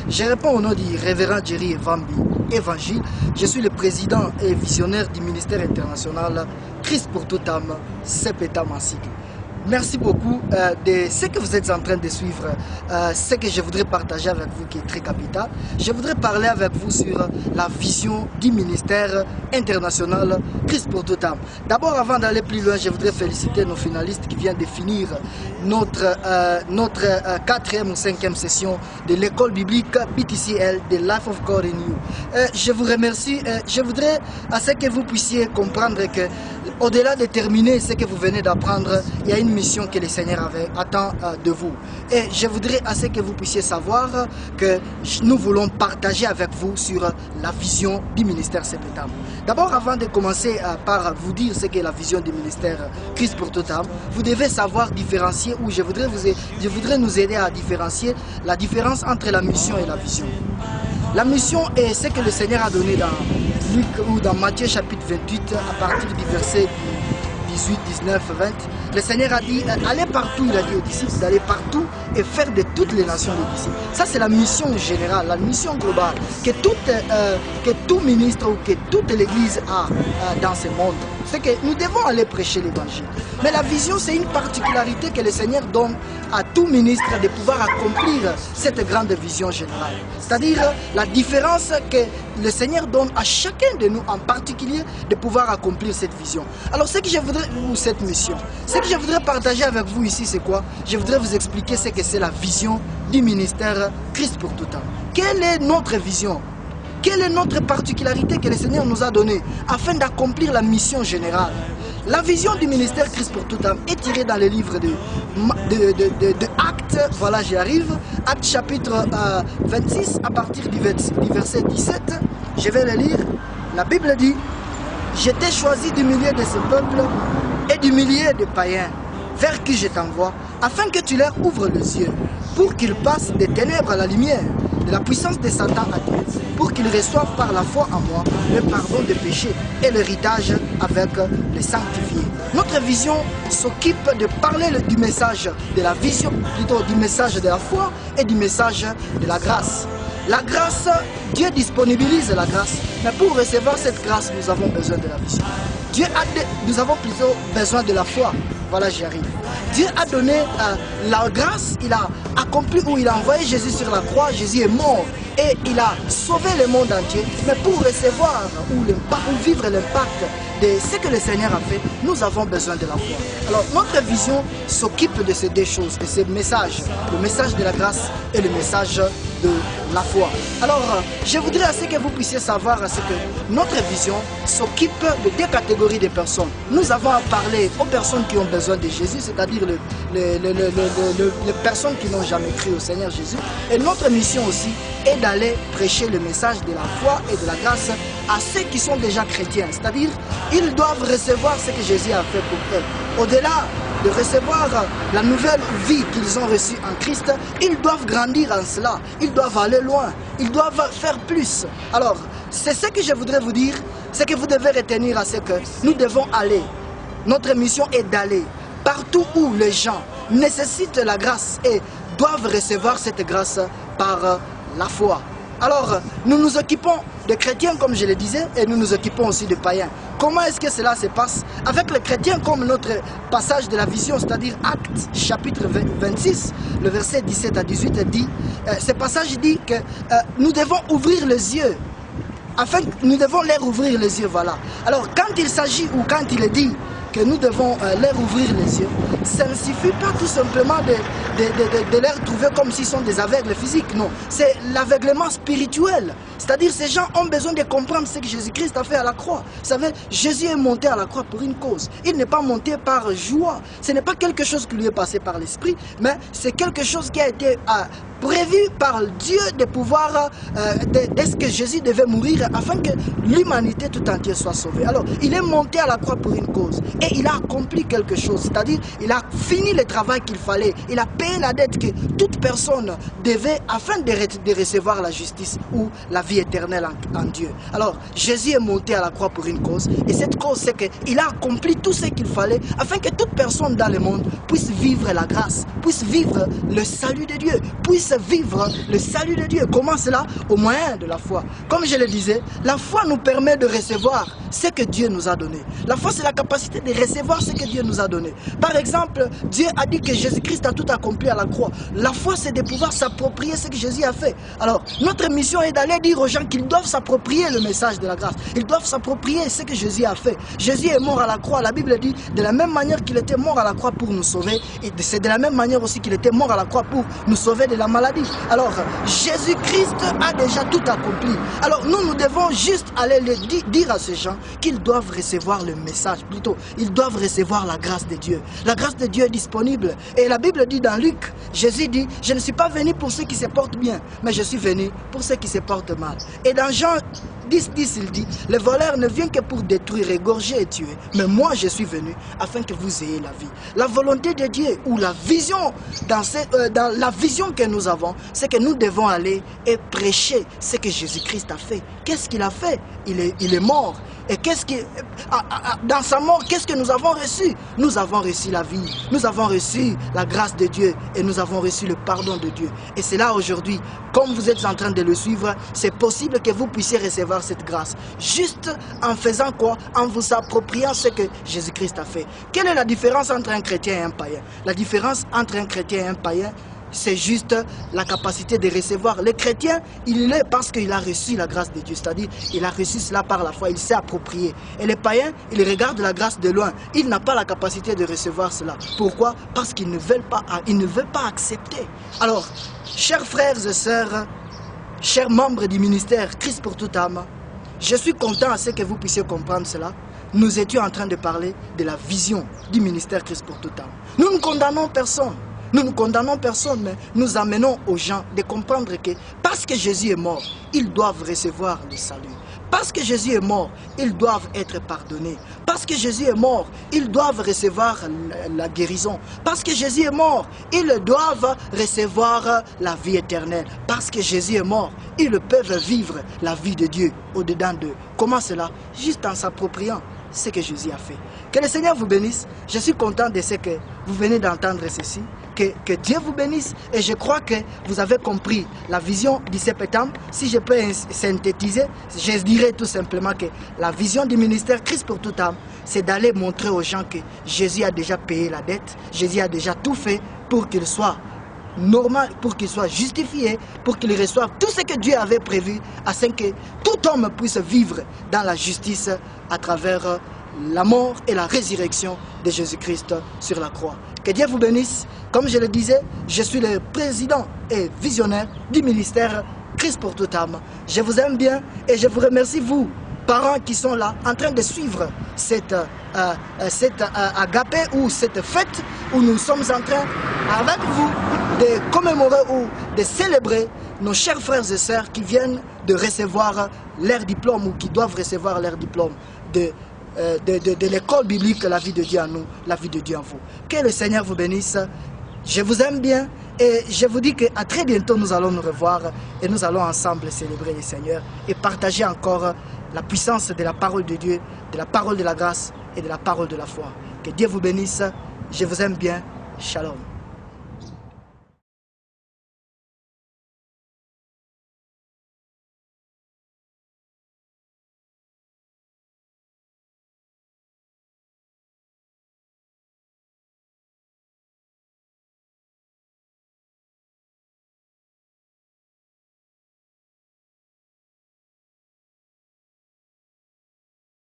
Je réponds au nom du révérend Jerry Evambi, Évangile. Je suis le président et visionnaire du ministère international Christ pour toute âme, Sepeta Massique. Merci beaucoup de ce que vous êtes en train de suivre, ce que je voudrais partager avec vous qui est très capital. Je voudrais parler avec vous sur la vision du ministère international Christ pour toute âme. D'abord, avant d'aller plus loin, je voudrais féliciter nos finalistes qui viennent de finir notre 4e ou 5e session de l'école biblique BTCL, The Life of God in You. Je vous remercie. Je voudrais à ce que vous puissiez comprendre que au-delà de terminer ce que vous venez d'apprendre, il y a une mission que le Seigneur attend de vous. Et je voudrais à ce que vous puissiez savoir que nous voulons partager avec vous sur la vision du ministère Sepeta. D'abord, avant de commencer par vous dire ce qu'est la vision du ministère Christ pour toute âme, vous devez savoir différencier, ou je voudrais nous aider à différencier la différence entre la mission et la vision. La mission est ce que le Seigneur a donné dans Luc ou dans Matthieu chapitre 28 à partir du verset 18, 19, 20. Le Seigneur a dit, allez partout, il a dit aux disciples, d'aller partout et faire de toutes les nations des disciples. Ça c'est la mission générale, la mission globale que tout ministre ou que toute l'église a dans ce monde. C'est que nous devons aller prêcher l'évangile. Mais la vision, c'est une particularité que le Seigneur donne à tout ministre de pouvoir accomplir cette grande vision générale. C'est-à-dire la différence que le Seigneur donne à chacun de nous, en particulier, de pouvoir accomplir cette vision. Alors, ce que je voudrais, ou cette mission, ce que je voudrais partager avec vous ici, c'est quoi? Je voudrais vous expliquer ce que c'est la vision du ministère Christ pour tout temps. Quelle est notre vision? Quelle est notre particularité que le Seigneur nous a donnée afin d'accomplir la mission générale? La vision du ministère Christ pour toute âme est tirée dans le livre de Actes. Voilà, j'y arrive. Actes chapitre 26 à partir du verset 17. Je vais le lire. La Bible dit: je t'ai choisi du milieu de ce peuple et du milieu des païens vers qui je t'envoie, afin que tu leur ouvres les yeux, pour qu'ils passent des ténèbres à la lumière, de la puissance de Satan à Dieu, pour qu'ils reçoivent par la foi en moi le pardon des péchés et l'héritage avec les sanctifiés. Notre vision s'occupe de parler du message de la vision, plutôt du message de la foi et du message de la grâce. La grâce, Dieu disponibilise la grâce, mais pour recevoir cette grâce, nous avons besoin de la vision. Nous avons plutôt besoin de la foi. Voilà, j'y arrive. Dieu a donné la grâce, il a accompli, ou il a envoyé Jésus sur la croix, Jésus est mort et il a sauvé le monde entier. Mais pour recevoir ou vivre l'impact de ce que le Seigneur a fait, nous avons besoin de la foi. Alors notre vision s'occupe de ces deux choses, de ces messages, le message de la grâce et le message de la foi. Alors je voudrais à ce que vous puissiez savoir à ce que notre vision s'occupe de deux catégories de personnes. Nous avons à parler aux personnes qui ont besoin de Jésus, c'est-à-dire les personnes qui n'ont jamais cru au Seigneur Jésus. Et notre mission aussi est d'aller prêcher le message de la foi et de la grâce à ceux qui sont déjà chrétiens. C'est-à-dire, ils doivent recevoir ce que Jésus a fait pour eux. Au-delà de recevoir la nouvelle vie qu'ils ont reçue en Christ, ils doivent grandir en cela. Ils doivent aller loin. Ils doivent faire plus. Alors, c'est ce que je voudrais vous dire. Ce que vous devez retenir, c'est que nous devons aller. Notre mission est d'aller partout où les gens nécessitent la grâce et doivent recevoir cette grâce par la foi. Alors, nous nous occupons de chrétiens, comme je le disais, et nous nous occupons aussi de païens. Comment est-ce que cela se passe? Avec les chrétiens, comme notre passage de la vision, c'est-à-dire Actes chapitre 26, le verset 17 à 18 dit, ce passage dit que nous devons ouvrir les yeux, afin que nous devons leur ouvrir les yeux, voilà. Alors, quand il s'agit ou quand il est dit que nous devons leur ouvrir les yeux, ça ne suffit pas tout simplement de les trouver comme s'ils sont des aveugles physiques, non. C'est l'aveuglement spirituel. C'est-à-dire ces gens ont besoin de comprendre ce que Jésus-Christ a fait à la croix. Vous savez, Jésus est monté à la croix pour une cause. Il n'est pas monté par joie. Ce n'est pas quelque chose qui lui est passé par l'esprit, mais c'est quelque chose qui a été prévu par Dieu de pouvoir, est-ce que Jésus devait mourir afin que l'humanité tout entière soit sauvée. Alors, il est monté à la croix pour une cause. et il a accompli quelque chose. C'est-à-dire, il a fini le travail qu'il fallait. Il a payé la dette que toute personne devait afin de recevoir la justice ou la vie éternelle en Dieu. Alors, Jésus est monté à la croix pour une cause. Et cette cause, c'est qu'il a accompli tout ce qu'il fallait afin que toute personne dans le monde puisse vivre la grâce, puisse vivre le salut de Dieu, puisse vivre le salut de Dieu. Comment cela? Au moyen de la foi. Comme je le disais, la foi nous permet de recevoir ce que Dieu nous a donné. La foi, c'est la capacité de recevoir ce que Dieu nous a donné. Par exemple, Dieu a dit que Jésus-Christ a tout accompli à la croix. La foi, c'est de pouvoir s'approprier ce que Jésus a fait. Alors, notre mission est d'aller dire aux gens qu'ils doivent s'approprier le message de la grâce. Ils doivent s'approprier ce que Jésus a fait. Jésus est mort à la croix. La Bible dit, de la même manière qu'il était mort à la croix pour nous sauver, et c'est de la même manière aussi qu'il était mort à la croix pour nous sauver de la maladie. Alors, Jésus-Christ a déjà tout accompli. Alors, nous devons juste aller dire à ces gens qu'ils doivent recevoir le message, plutôt, ils doivent recevoir la grâce de Dieu. La grâce de Dieu est disponible. Et la Bible dit dans Luc, Jésus dit, je ne suis pas venu pour ceux qui se portent bien, mais je suis venu pour ceux qui se portent mal. Et dans Jean 10, il dit, le voleur ne vient que pour détruire, égorger et tuer. Mais moi, je suis venu afin que vous ayez la vie. La volonté de Dieu ou la vision, dans la vision que nous avons, c'est que nous devons aller et prêcher ce que Jésus-Christ a fait. Qu'est-ce qu'il a fait? Il est mort. Et dans sa mort, qu'est-ce que nous avons reçu? Nous avons reçu la vie, nous avons reçu la grâce de Dieu et nous avons reçu le pardon de Dieu. Et c'est là aujourd'hui, comme vous êtes en train de le suivre, c'est possible que vous puissiez recevoir cette grâce. Juste en faisant quoi? En vous appropriant ce que Jésus-Christ a fait. Quelle est la différence entre un chrétien et un païen? La différence entre un chrétien et un païen, c'est juste la capacité de recevoir. Le chrétien, il l'est parce qu'il a reçu la grâce de Dieu. C'est-à-dire, il a reçu cela par la foi, il s'est approprié. Et le païen, il regarde la grâce de loin. Il n'a pas la capacité de recevoir cela. Pourquoi? Parce qu'il ne veut pas accepter. Alors, chers frères et sœurs, chers membres du ministère Christ pour toute âme, je suis content à ce que vous puissiez comprendre cela. Nous étions en train de parler de la vision du ministère Christ pour toute âme. Nous ne condamnons personne. Nous ne condamnons personne, mais nous amenons aux gens de comprendre que parce que Jésus est mort, ils doivent recevoir le salut. Parce que Jésus est mort, ils doivent être pardonnés. Parce que Jésus est mort, ils doivent recevoir la guérison. Parce que Jésus est mort, ils doivent recevoir la vie éternelle. Parce que Jésus est mort, ils peuvent vivre la vie de Dieu au-dedans d'eux. Comment cela? Juste en s'appropriant ce que Jésus a fait. Que le Seigneur vous bénisse. Je suis content de ce que vous venez d'entendre ceci. Que Dieu vous bénisse. Et je crois que vous avez compris la vision du septembre. Si je peux synthétiser, je dirais tout simplement que la vision du ministère Christ pour toute âme, c'est d'aller montrer aux gens que Jésus a déjà payé la dette. Jésus a déjà tout fait pour qu'il soit normal, pour qu'il soit justifié, pour qu'il reçoive tout ce que Dieu avait prévu, afin que tout homme puisse vivre dans la justice à travers la mort et la résurrection de Jésus-Christ sur la croix. Que Dieu vous bénisse. Comme je le disais, je suis le président et visionnaire du ministère Christ pour toute âme. Je vous aime bien et je vous remercie, vous, parents qui sont là, en train de suivre cette agapé ou cette fête où nous sommes en train, avec vous, de commémorer ou de célébrer nos chers frères et sœurs qui viennent de recevoir leur diplôme ou qui doivent recevoir leur diplôme de l'école biblique, la vie de Dieu en nous, la vie de Dieu en vous. Que le Seigneur vous bénisse. Je vous aime bien et je vous dis qu'à très bientôt nous allons nous revoir et nous allons ensemble célébrer le Seigneur et partager encore la puissance de la parole de Dieu, de la parole de la grâce et de la parole de la foi. Que Dieu vous bénisse. Je vous aime bien. Shalom.